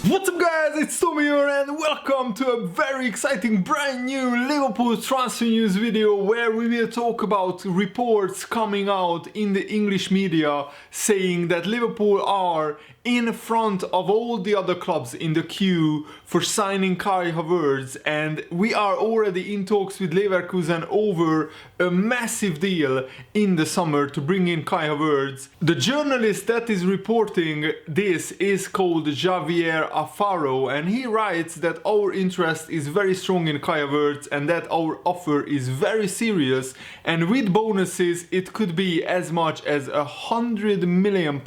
What's up guys, it's Tommy here and welcome to a very exciting brand new Liverpool transfer news video where we will talk about reports coming out in the English media saying that Liverpool are in front of all the other clubs in the queue for signing Kai Havertz, and we are already in talks with Leverkusen over a massive deal in the summer to bring in Kai Havertz. The journalist that is reporting this is called Javier Alfaro, and he writes that our interest is very strong in Kai Havertz and that our offer is very serious, and with bonuses it could be as much as £100 million.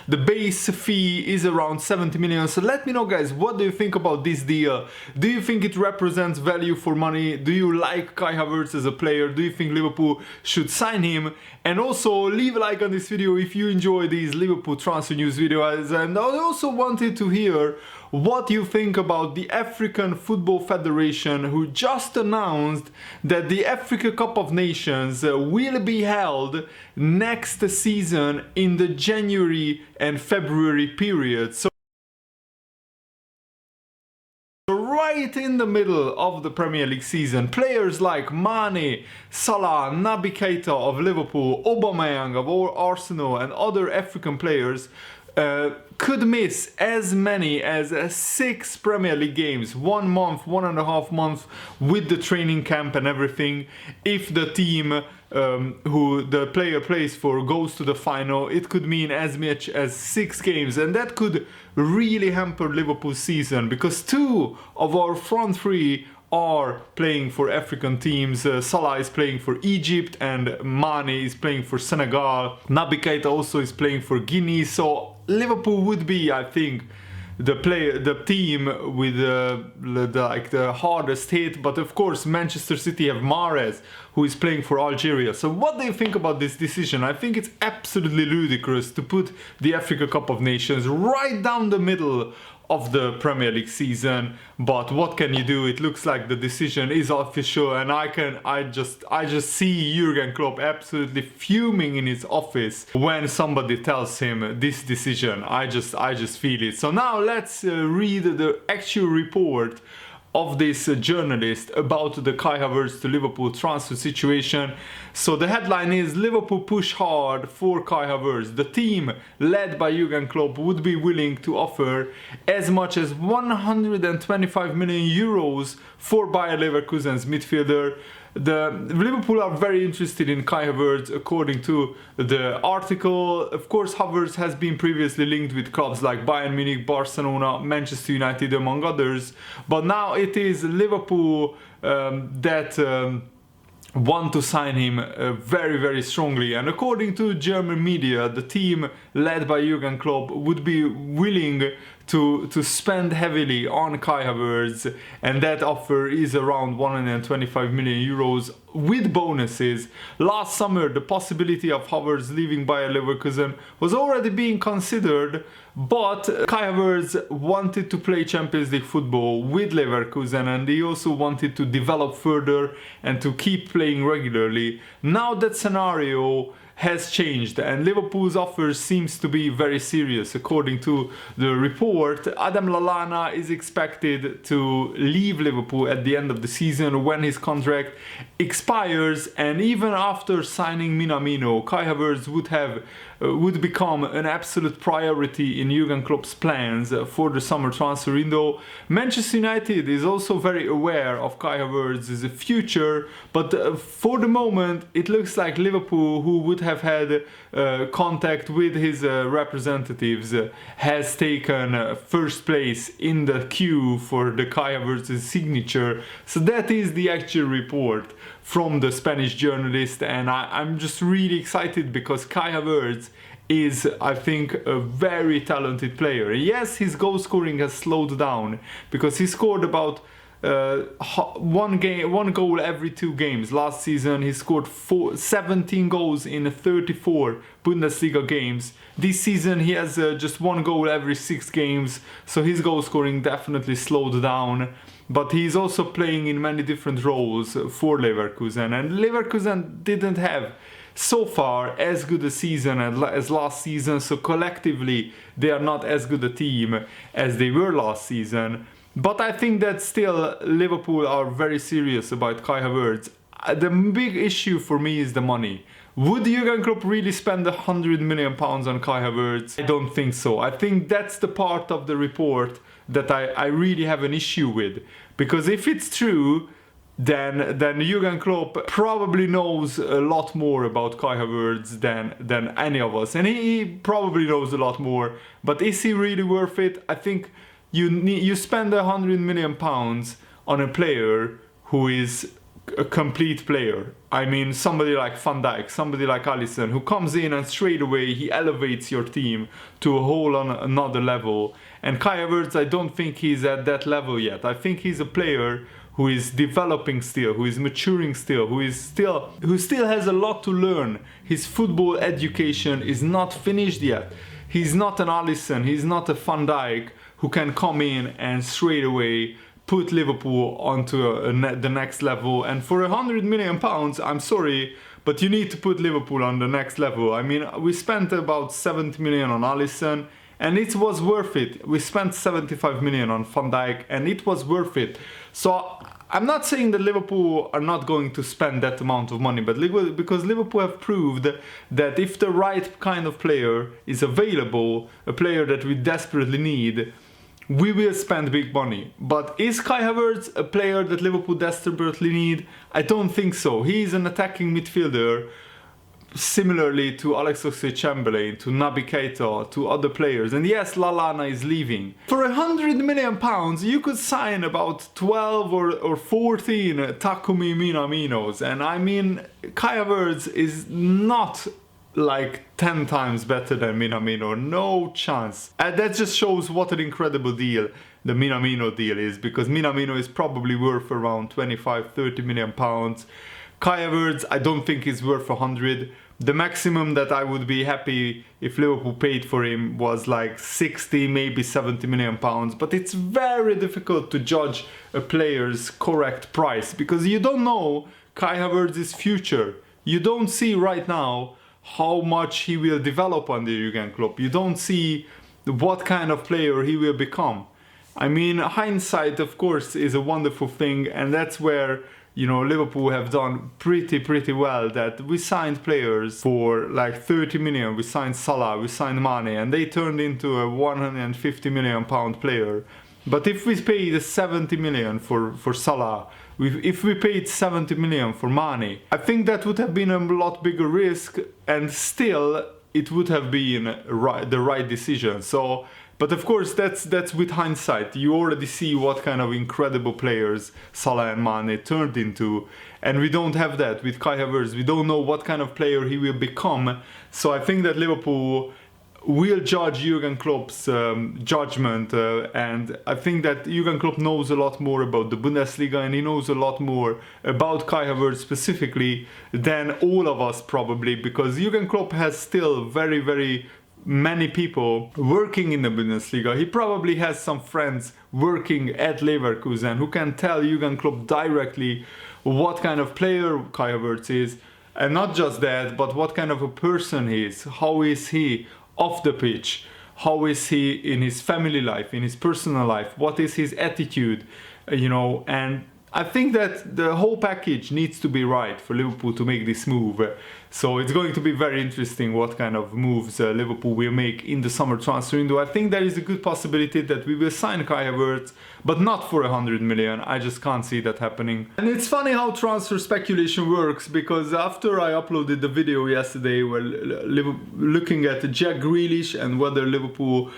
The base fee is around 70 million. So let me know guys, what do you think about this deal? Do you think it represents value for money? Do you like Kai Havertz as a player? Do you think Liverpool should sign him? And also leave a like on this video if you enjoy these Liverpool transfer news videos. And I also wanted to hear what you think about the African Football Federation, who just announced that the Africa Cup of Nations will be held next season in the January and February period. So right in the middle of the Premier League season, players like Mane, Salah, Naby Keita of Liverpool, Aubameyang of Arsenal and other African players could miss as many as 6 Premier League games, 1 month, 1.5 months with the training camp and everything. If the team who the player plays for goes to the final, it could mean as much as 6 games, and that could really hamper Liverpool's season because 2 of our front 3 are playing for African teams. Salah is playing for Egypt and Mane is playing for Senegal. Naby Keita also is playing for Guinea. So Liverpool would be, I think, the team with the hardest hit. But of course Manchester City have Mahrez, who is playing for Algeria. So what do you think about this decision? I think it's absolutely ludicrous to put the Africa Cup of Nations right down the middle of the Premier League season, but what can you do? It looks like the decision is official, and I just see Jurgen Klopp absolutely fuming in his office when somebody tells him this decision. I just feel it. So now let's read the actual report of this journalist about the Kai Havertz to Liverpool transfer situation. So the headline is: Liverpool push hard for Kai Havertz. The team led by Jurgen Klopp would be willing to offer as much as 125 million euros for Bayer Leverkusen's midfielder. The Liverpool are very interested in Kai Havertz according to the article. Of course, Havertz has been previously linked with clubs like Bayern Munich, Barcelona, Manchester United among others, but now it is Liverpool that want to sign him very strongly, and according to German media, the team led by Jurgen Klopp would be willing to spend heavily on Kai Havertz, and that offer is around 125 million euros with bonuses. Last summer the possibility of Havertz leaving Bayer Leverkusen was already being considered, but Kai Havertz wanted to play Champions League football with Leverkusen, and he also wanted to develop further and to keep playing regularly. Now that scenario has changed and Liverpool's offer seems to be very serious. According to the report, Adam Lallana is expected to leave Liverpool at the end of the season when his contract expires, and even after signing Minamino, Kai Havertz would become an absolute priority in Jurgen Klopp's plans for the summer transfer window. Manchester United is also very aware of Kai Havertz's future, but for the moment it looks like Liverpool, who would have had contact with his representatives, has taken first place in the queue for the Kai Havertz's signature. So that is the actual report from the Spanish journalist, and I'm just really excited because Kai Havertz is, I think, a very talented player. Yes, his goal scoring has slowed down because he scored about one goal every 2 games. Last season he scored 17 goals in 34 Bundesliga games. This season he has just 1 goal every 6 games, so his goal scoring definitely slowed down. But he's also playing in many different roles for Leverkusen, and Leverkusen didn't have so far as good a season as last season, so collectively they are not as good a team as they were last season. But I think that still Liverpool are very serious about Kai Havertz. The big issue for me is the money. Would Jurgen Klopp really spend £100 million on Kai Havertz? I don't think so. I think that's the part of the report that I really have an issue with. Because if it's true, then Jurgen Klopp probably knows a lot more about Kai Havertz than any of us. And he probably knows a lot more. But is he really worth it? I think you spend £100 million on a player who is a complete player. I mean, somebody like Van Dijk, somebody like Alisson, who comes in and straight away he elevates your team to a whole another level. And Kai Havertz, I don't think he's at that level yet. I think he's a player who is developing still, who is maturing still, who still has a lot to learn. His football education is not finished yet. He's not an Alisson, he's not a Van Dijk who can come in and straight away put Liverpool onto the next level. And for £100 million, I'm sorry, but you need to put Liverpool on the next level. I mean, we spent about 70 million on Alisson, and it was worth it. We spent 75 million on Van Dijk, and it was worth it. So I'm not saying that Liverpool are not going to spend that amount of money, but because Liverpool have proved that if the right kind of player is available, a player that we desperately need, we will spend big money. But is Kai Havertz a player that Liverpool desperately need? I don't think so. He is an attacking midfielder, similarly to Alex Oxlade-Chamberlain, to Naby Keita, to other players. And yes, Lallana is leaving. For £100 million, you could sign about 12 or 14 Takumi Minaminos. And I mean, Kai Havertz is not like 10 times better than Minamino, no chance. And that just shows what an incredible deal the Minamino deal is, because Minamino is probably worth around 25-30 million pounds. Kai Havertz, I don't think is worth 100. The maximum that I would be happy if Liverpool paid for him was like 60, maybe 70 million pounds. But it's very difficult to judge a player's correct price because you don't know Kai Havertz's future. You don't see right now how much he will develop under Jurgen Klopp. You don't see what kind of player he will become. I mean, hindsight, of course, is a wonderful thing, and that's where, you know, Liverpool have done pretty well, that we signed players for like 30 million. We signed Salah, we signed Mane, and they turned into a 150 million pound player. But if we paid 70 million for Salah, if we paid 70 million for Mane, I think that would have been a lot bigger risk, and still it would have been the right decision. So, but of course that's with hindsight. You already see what kind of incredible players Salah and Mane turned into, and we don't have that with Kai Havertz. We don't know what kind of player he will become. So I think that Liverpool will judge Jurgen Klopp's judgment, and I think that Jurgen Klopp knows a lot more about the Bundesliga, and he knows a lot more about Kai Havertz specifically than all of us probably, because Jurgen Klopp has still very many people working in the Bundesliga. He probably has some friends working at Leverkusen who can tell Jurgen Klopp directly what kind of player Kai Havertz is, and not just that, but what kind of a person he is. How is he off the pitch? How is he in his family life, in his personal life? What is his attitude? You know, and I think that the whole package needs to be right for Liverpool to make this move. So it's going to be very interesting what kind of moves Liverpool will make in the summer transfer window. I think there is a good possibility that we will sign Kai Havertz, but not for 100 million. I just can't see that happening. And it's funny how transfer speculation works, because after I uploaded the video yesterday where looking at Jack Grealish and whether Liverpool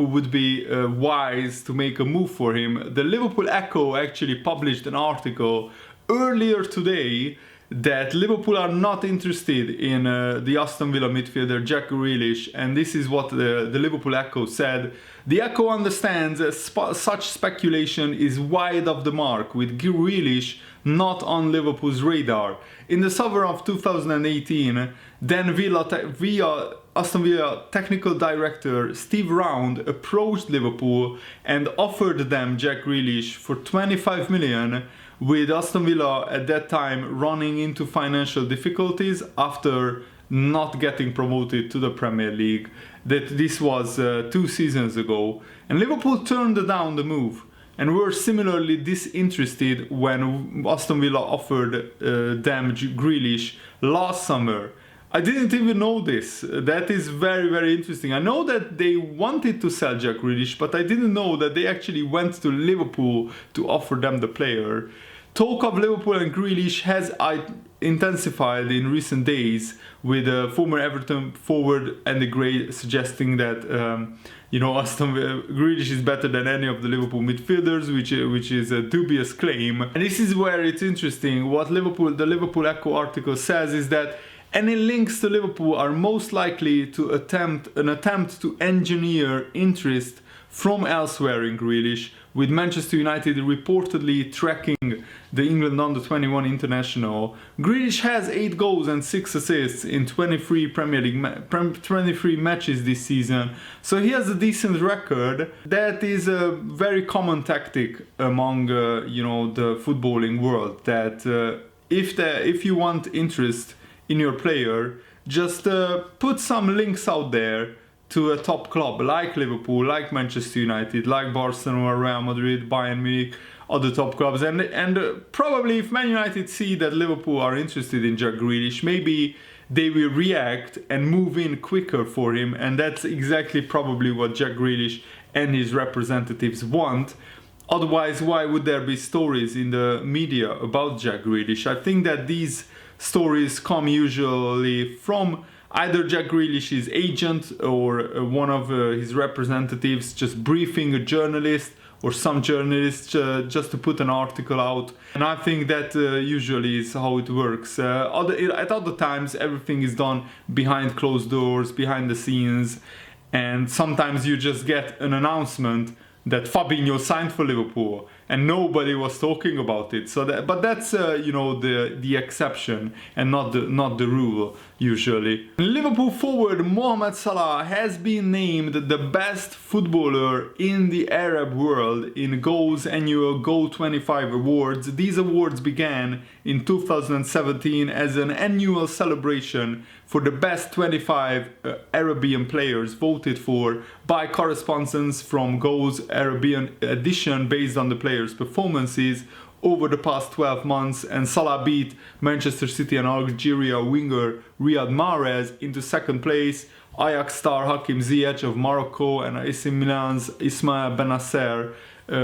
would be wise to make a move for him, the Liverpool Echo actually published an article earlier today that Liverpool are not interested in the Aston Villa midfielder Jack Grealish, and this is what the Liverpool Echo said. The Echo understands such speculation is wide of the mark, with Grealish not on Liverpool's radar. In the summer of 2018, then Aston Villa technical director Steve Round approached Liverpool and offered them Jack Grealish for 25 million, with Aston Villa at that time running into financial difficulties after not getting promoted to the Premier League. That this was 2 seasons ago, and Liverpool turned down the move and were similarly disinterested when Aston Villa offered them Grealish last summer. I didn't even know this. That is very, very interesting. I know that they wanted to sell Jack Grealish, but I didn't know that they actually went to Liverpool to offer them the player. Talk of Liverpool and Grealish has intensified in recent days, with former Everton forward Andy Gray suggesting that Grealish is better than any of the Liverpool midfielders, which is a dubious claim. And this is where it's interesting. What the Liverpool Echo article says is that any links to Liverpool are most likely to attempt to engineer interest from elsewhere in Grealish, with Manchester United reportedly tracking the England under-21 international. Grealish has 8 goals and 6 assists in 23 Premier League 23 matches this season, so he has a decent record. That is a very common tactic among the footballing world, that if you want interest in your player, just put some links out there to a top club like Liverpool, like Manchester United, like Barcelona, Real Madrid, Bayern Munich, other top clubs, and probably if Man United see that Liverpool are interested in Jack Grealish, maybe they will react and move in quicker for him, and that's exactly probably what Jack Grealish and his representatives want. Otherwise, why would there be stories in the media about Jack Grealish? I think that these stories come usually from either Jack Grealish's agent or one of his representatives just briefing a journalist or some journalist just to put an article out. And I think that usually is how it works. At other times, everything is done behind closed doors, behind the scenes, and sometimes you just get an announcement that Fabinho signed for Liverpool and nobody was talking about it. But that's the exception and not the rule usually. Liverpool forward Mohamed Salah has been named the best footballer in the Arab world in Goal's annual Goal 25 awards. These awards began in 2017 as an annual celebration for the best 25 Arabian players voted for by correspondents from Goal's Arabian edition based on the players' performances over the past 12 months, and Salah beat Manchester City and Algeria winger Riyad Mahrez into second place, Ajax star Hakim Ziyech of Morocco and AC Milan's Ismail Bennacer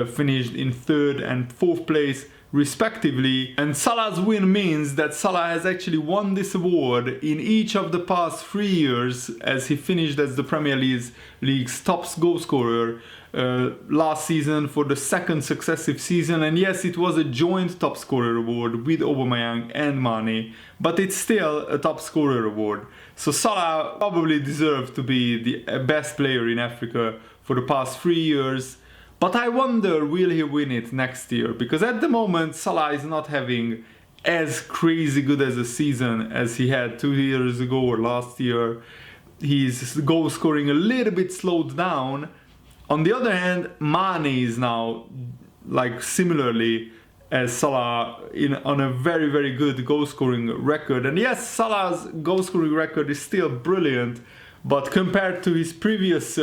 finished in third and fourth place respectively. And Salah's win means that Salah has actually won this award in each of the past 3 years, as he finished as the Premier League's top goal scorer last season for the second successive season. And yes, it was a joint top scorer award with Aubameyang and Mane, but it's still a top scorer award. So Salah probably deserved to be the best player in Africa for the past 3 years. But I wonder, will he win it next year? Because at the moment, Salah is not having as crazy good as a season as he had 2 years ago or last year. His goal scoring a little bit slowed down. On the other hand, Mane is now, like similarly as Salah, on a very, very good goal scoring record. And yes, Salah's goal scoring record is still brilliant, but compared to his previous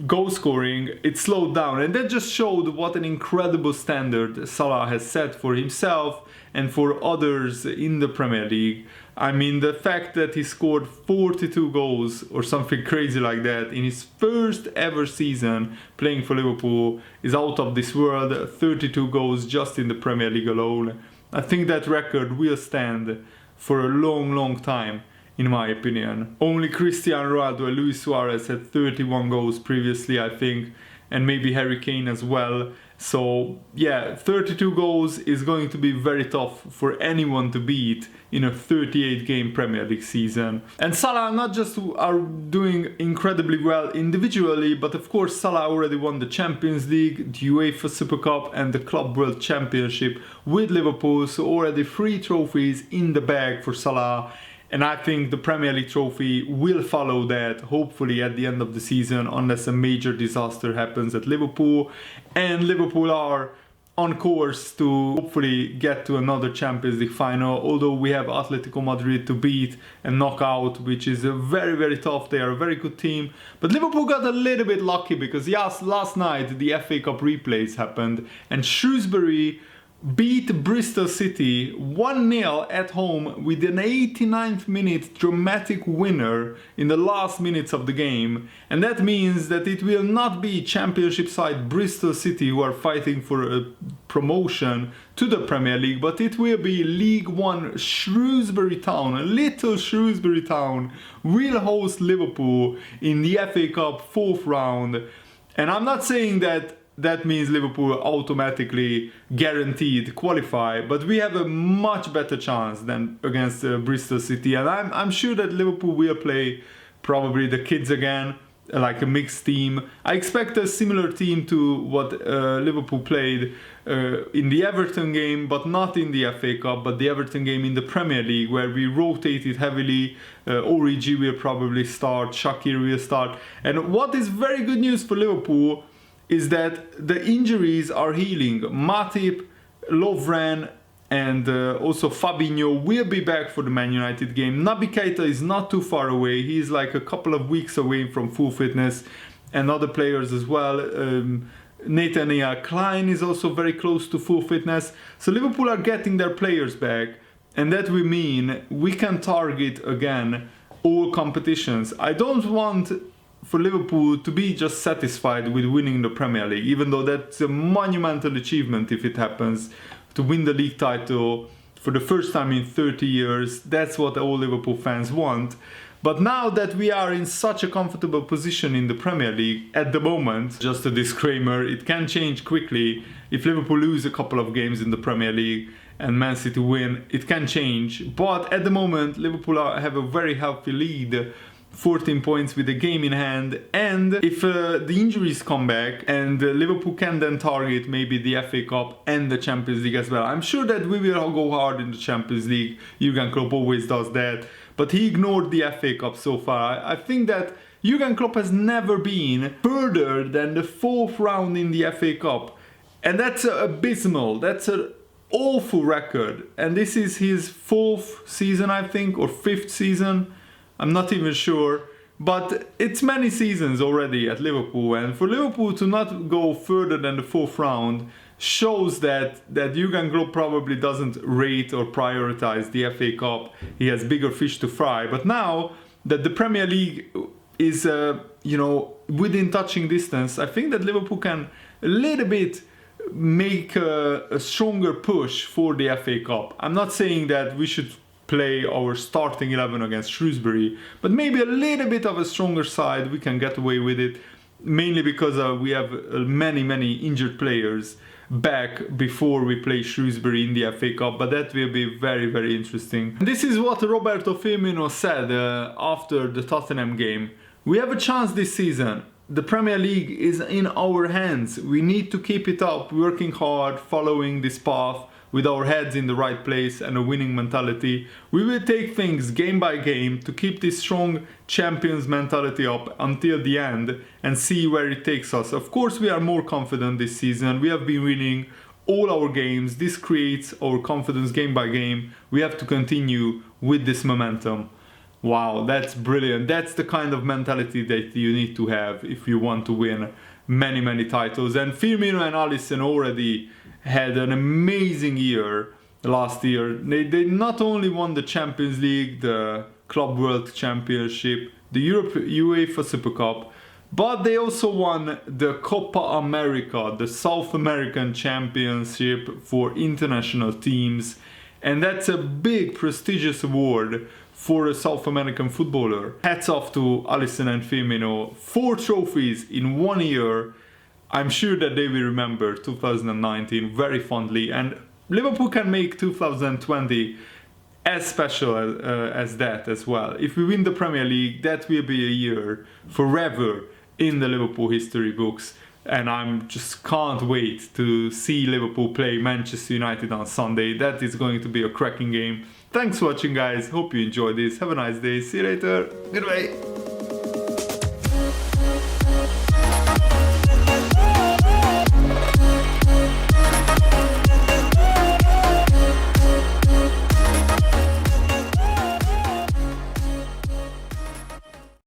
goal scoring, it slowed down, and that just showed what an incredible standard Salah has set for himself and for others in the Premier League. I mean, the fact that he scored 42 goals or something crazy like that in his first ever season playing for Liverpool is out of this world. 32 goals just in the Premier League alone. I think that record will stand for a long, long time, in my opinion. Only Cristiano Ronaldo and Luis Suarez had 31 goals previously, I think, and maybe Harry Kane as well. So yeah, 32 goals is going to be very tough for anyone to beat in a 38 game Premier League season. And Salah not just are doing incredibly well individually, but of course Salah already won the Champions League, the UEFA Super Cup and the Club World Championship with Liverpool, so already 3 trophies in the bag for Salah. And I think the Premier League trophy will follow that, hopefully at the end of the season, unless a major disaster happens at Liverpool. And Liverpool are on course to hopefully get to another Champions League final, although we have Atletico Madrid to beat and knock out, which is a very, very tough. They are a very good team. But Liverpool got a little bit lucky because, yes, last night the FA Cup replays happened and Shrewsbury beat Bristol City 1-0 at home with an 89th minute dramatic winner in the last minutes of the game. And that means that it will not be Championship side Bristol City who are fighting for a promotion to the Premier League, but it will be League One Shrewsbury Town, a little Shrewsbury Town, will host Liverpool in the FA Cup fourth round. And I'm not saying that means Liverpool automatically guaranteed qualify, but we have a much better chance than against Bristol City. And I'm sure that Liverpool will play probably the kids again, like a mixed team. I expect a similar team to what Liverpool played in the Everton game, but not in the FA Cup, but the Everton game in the Premier League, where we rotated heavily. Origi will probably start, Shaqiri will start. And what is very good news for Liverpool is that the injuries are healing. Matip, Lovren, and also Fabinho will be back for the Man United game. Naby Keita is not too far away. He's like a couple of weeks away from full fitness, and other players as well. Nathaniel Klein is also very close to full fitness. So Liverpool are getting their players back, and that will mean we can target again all competitions. I don't want for Liverpool to be just satisfied with winning the Premier League, even though that's a monumental achievement if it happens, to win the league title for the first time in 30 years. That's what all Liverpool fans want. But now that we are in such a comfortable position in the Premier League at the moment, just a disclaimer, it can change quickly. If Liverpool lose a couple of games in the Premier League and Man City win, it can change. But at the moment, Liverpool have a very healthy lead, 14 points with a game in hand, and if the injuries come back and Liverpool can then target maybe the FA Cup and the Champions League as well. I'm sure that we will go hard in the Champions League. Jurgen Klopp always does that, but he ignored the FA Cup so far. I think that Jurgen Klopp has never been further than the fourth round in the FA Cup, and that's abysmal. That's an awful record, and this is his fourth season, I think, or fifth season. I'm not even sure, but it's many seasons already at Liverpool, and for Liverpool to not go further than the fourth round shows that Jurgen Klopp probably doesn't rate or prioritize the FA Cup. He has bigger fish to fry. But now that the Premier League is, within touching distance, I think that Liverpool can a little bit make a stronger push for the FA Cup. I'm not saying that we should play our starting 11 against Shrewsbury, but maybe a little bit of a stronger side, we can get away with it, mainly because we have many injured players back before we play Shrewsbury in the FA Cup, but that will be very, very interesting. And this is what Roberto Firmino said after the Tottenham game. We have a chance this season. The Premier League is in our hands. We need to keep it up, working hard, following this path, with our heads in the right place and a winning mentality. We will take things game by game to keep this strong champions mentality up until the end and see where it takes us. Of course, we are more confident this season. We have been winning all our games. This creates our confidence game by game. We have to continue with this momentum. Wow, that's brilliant. That's the kind of mentality that you need to have if you want to win many titles. And Firmino and Alisson already had an amazing year last year. They not only won the Champions League, the Club World Championship, the UEFA Super Cup, but they also won the Copa America, the South American Championship for international teams. And that's a big prestigious award for a South American footballer. Hats off to Alisson and Firmino. 4 trophies in 1 year. I'm sure that they will remember 2019 very fondly, and Liverpool can make 2020 as special as that as well. If we win the Premier League, that will be a year forever in the Liverpool history books, and I'm just can't wait to see Liverpool play Manchester United on Sunday. That is going to be a cracking game. Thanks for watching, guys. Hope you enjoyed this. Have a nice day. See you later. Goodbye.